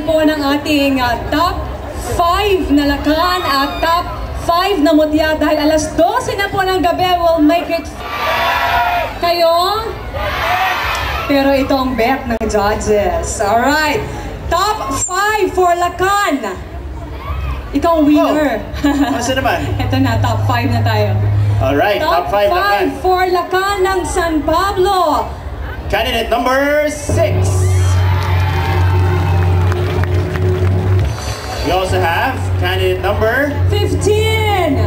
po ng ating top 5 na lakan at top 5 na mutya dahil alas 12 na po ng gabi will make it kayo. Pero ito ang bet ng judges. Alright, top 5 for lakan. Ikaw ang winner. Masa naman? Ito na, top 5 na tayo. Alright, top 5 lakan. For lakan ng San Pablo. Candidate number 6. We also have candidate number 15.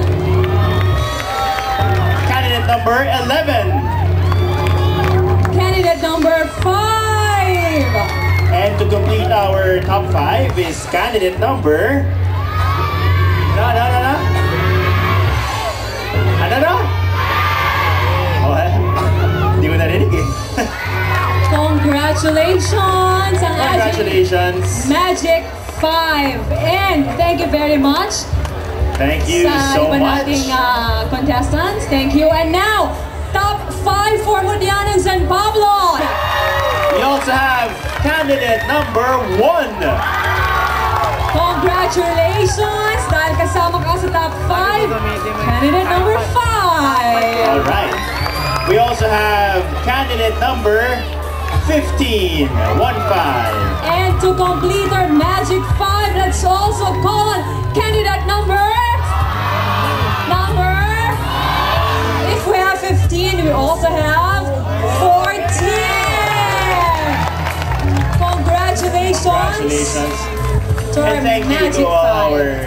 Candidate number 11. Candidate number 5. And to complete our top 5 is candidate number... No. Ano? Oh, hindi ko narinig eh. Congratulations! Congratulations! Magic 5. And thank you very much. Thank you so much. Contestants, thank you. And now, top 5 for Mutya ng San Pablo. We also have candidate number 1. Congratulations! Dahil kasama ka sa top 5, candidate number 5. Alright. We also have candidate number 15. 1-5. And to complete our magic 5, let's also call on candidate number... If we have 15, we also have 14. Congratulations. And thank you to all our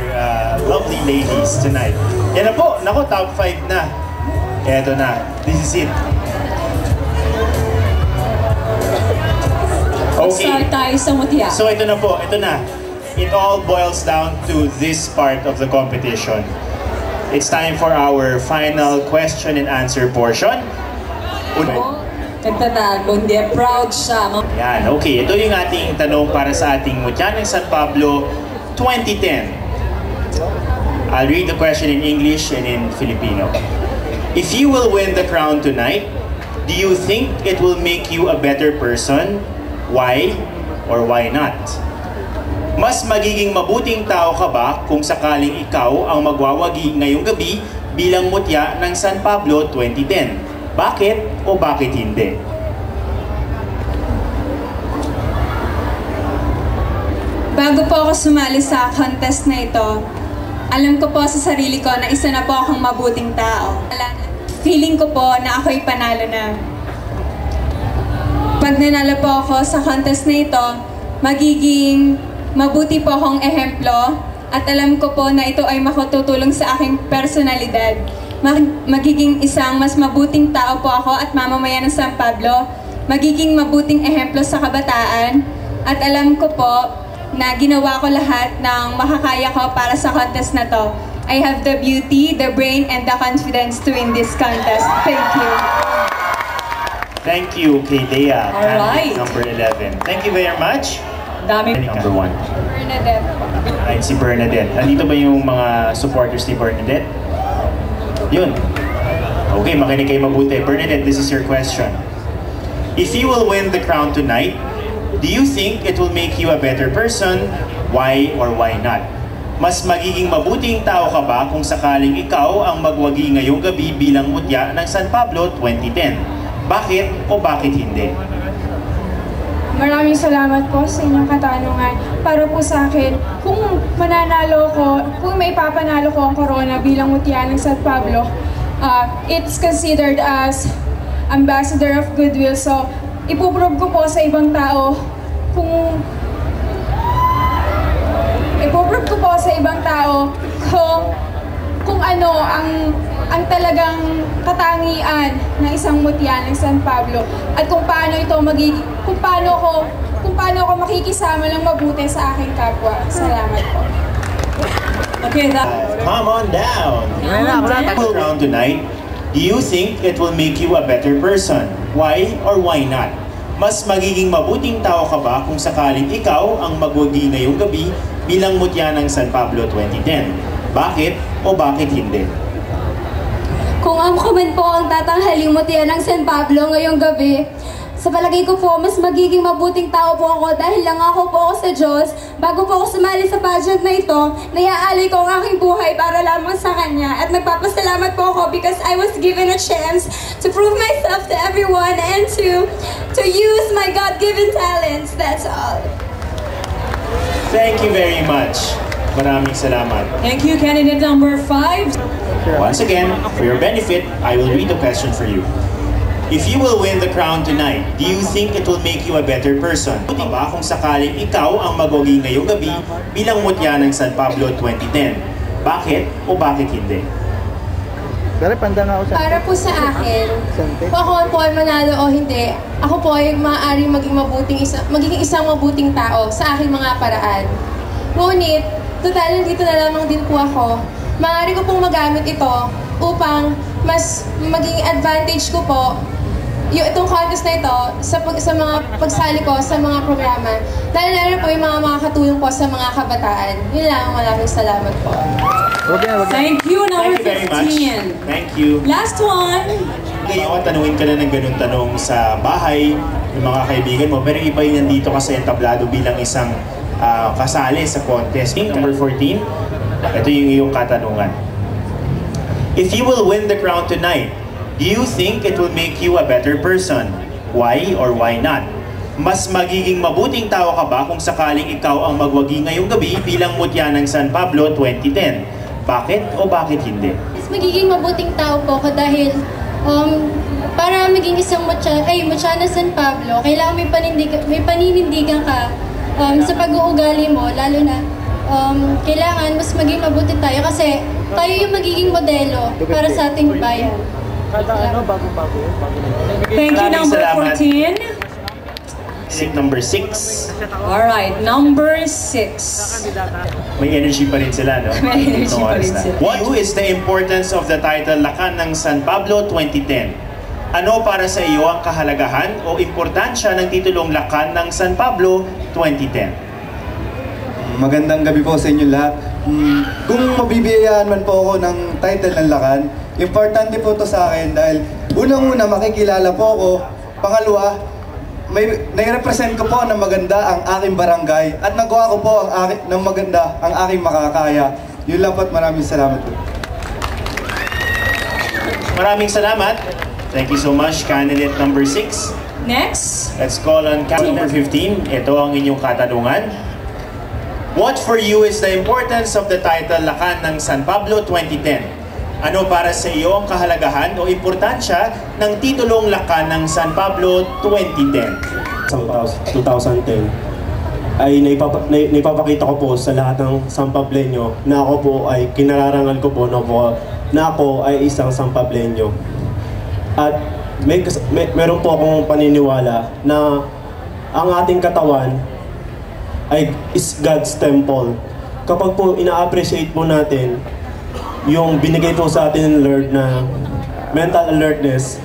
lovely ladies tonight. Yan na po. Naku, top 5 na. Eto na. This is it. Okay. Start tayo sa mutya. So ito na po. Ito na. It all boils down to this part of the competition. It's time for our final question and answer portion. Nagtatago, hindi. Proud siya. Yan, okay. Ito yung ating tanong para sa ating Mutya ng San Pablo 2010. I'll read the question in English and in Filipino. If you will win the crown tonight, do you think it will make you a better person? Why or why not? Mas magiging mabuting tao ka ba kung sakaling ikaw ang magwawagi ngayong gabi bilang Mutya ng San Pablo 2010? Bakit o bakit hindi? Bago po ako sumali sa contest na ito, alam ko po sa sarili ko na isa na po akong mabuting tao. Feeling ko po na ako'y panalo na. Pag nanalo po ako sa contest na ito, magiging mabuti po akong ehemplo at alam ko po na ito ay makatutulong sa aking personalidad. Magiging isang mas mabuting tao po ako at mamamayan ng San Pablo. Magiging mabuting ehemplo sa kabataan. At alam ko po na ginawa ko lahat ng makakaya ko para sa contest na to. I have the beauty, the brain, and the confidence to win this contest. Thank you. Thank you, kay Dea. Alright. Number 11. Thank you very much. Dami. Number 1. Bernadette. Ay, si Bernadette. Nandito ba yung mga supporters ni Bernadette? Yun. Okay, makinig kayo mabuti. Bernadette, this is your question. If you will win the crown tonight, do you think it will make you a better person? Why or why not? Mas magiging mabuting tao ka ba kung sakaling ikaw ang magwagi ngayong gabi bilang Mutya ng San Pablo 2010? Bakit o bakit hindi? Maraming salamat po sa inyong katanungan. Para po sa akin, kung mananalo ko, kung may papanalo ko ang corona bilang Mutya ng San Pablo, it's considered as ambassador of goodwill. So, ipuprove ko po sa ibang tao kung ano ang talagang katangian ng isang Mutya ng San Pablo at kung paano ako makikisama ng mabuti sa aking kapwa. Salamat po. Okay, Come on down. Round tonight, do you think it will make you a better person? Why or why not? Mas magiging mabuting tao ka ba kung sakaling ikaw ang magwagi ngayong gabi bilang Mutya ng San Pablo 2010? Bakit o bakit hindi? Kung ako man po ang tatanghaling Mutya ng San Pablo ngayong gabi, Sa palagay ko po, mas magiging mabuting tao po ako dahil nangako po ako sa Diyos. Bago po ako sumali sa pageant na ito, naiaalay ko ang aking buhay para lamang sa Kanya. At nagpapasalamat po ako because I was given a chance to prove myself to everyone and to use my God-given talents. That's all. Thank you very much. Maraming salamat. Thank you, candidate number 5. Once again, for your benefit, I will read the question for you. If you will win the crown tonight, do you think it will make you a better person? Buti ba kung sakaling ikaw ang magwagi ngayong gabi bilang mutya ng San Pablo 2010? Bakit o bakit hindi? Para po sa akin, kung ako po ay manalo o hindi, ako po ay maaaring magiging isang mabuting tao sa aking mga paraan. Ngunit, total nandito na lamang din po ako. Maaari ko pong magamit ito upang mas maging advantage ko po yung itong contest na ito sa mga pagsali ko sa mga programa. Lalo po yung mga makakatulong po sa mga kabataan. Yun lang, maraming salamat po. Thank you, number Thank you very much. 15. Thank you. Last one. Ngayon, tanungin ka na ng ganun tanong sa bahay ng mga kaibigan mo, pero iba yung nandito kasi entablado bilang isang kasali sa contest. Number 14, ito yung iyong katanungan. If you will win the crown tonight, do you think it will make you a better person? Why or why not? Mas magiging mabuting tao ka ba kung sakaling ikaw ang magwagi ngayong gabi bilang mutya ng San Pablo 2010? Bakit o bakit hindi? Mas magiging mabuting tao po ako dahil para maging isang mutya ng San Pablo, kailangan may paninindigan ka sa pag-uugali mo, lalo na kailangan mas maging mabuti tayo kasi tayo yung magiging modelo para sa ating bayan. Thank you, number 14. Number 6. Alright, number 6. May energy pa rin sila, no? May energy pa rin sila. What is the importance of the title Lakan ng San Pablo 2010? Ano para sa iyo ang kahalagahan o importansya ng titulong Lakan ng San Pablo 2010? Magandang gabi po sa inyo lahat. Kung mabibiyayaan man po ako ng title ng Lakan, importante po to sa akin dahil unang-una makikilala po ako, pangalawa, nai-represent ko po na maganda ang aking barangay at nagawa ko po ng maganda ang aking makakaya. Yun lang po at maraming salamat po. Maraming salamat. Thank you so much, candidate number 6. Next. Let's call on candidate number 15. Ito ang inyong katanungan. What for you is the importance of the title Lakan ng San Pablo 2010? Ano para sa iyo ang kahalagahan o importansya ng titulong Lakan ng San Pablo 2010? 2010 ay naipapakita ko po sa lahat ng Sampableño na ako po ay kinararangal ko po na ako ay isang Sampableño. At meron po akong paniniwala na ang ating katawan is God's temple. Kapag po ina-appreciate po natin yung binigay po sa atin ng Lord na mental alertness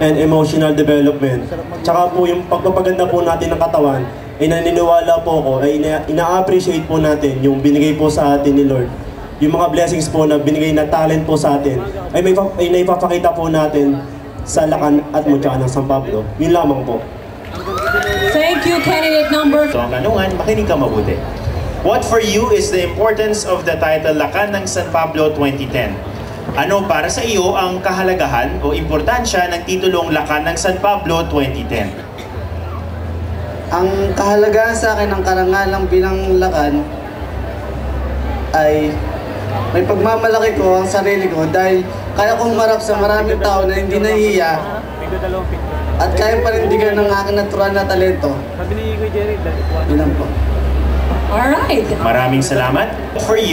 and emotional development, tsaka po yung pagpapaganda po natin ng katawan, ay naniniwala po ako, ay ina-appreciate po natin yung binigay po sa atin ni Lord. Yung mga blessings po na binigay na talent po sa atin, ay naipapakita po natin sa Lakan at mutya ng San Pablo. Yun lamang po. Thank you, candidate number 5. So ang tanungan, makinig ka mabuti. What for you is the importance of the title Lakan ng San Pablo 2010? Ano para sa iyo ang kahalagahan o importansya ng titulong Lakan ng San Pablo 2010? Ang kahalagahan sa akin ng karangalang bilang Lakan ay may pagmamalaki ko ang sarili ko dahil kaya kong marap sa maraming tao na hindi nahihiya at kaya panindigan ng aking natural na talento. Yun lang po. Alright. Maraming salamat. For you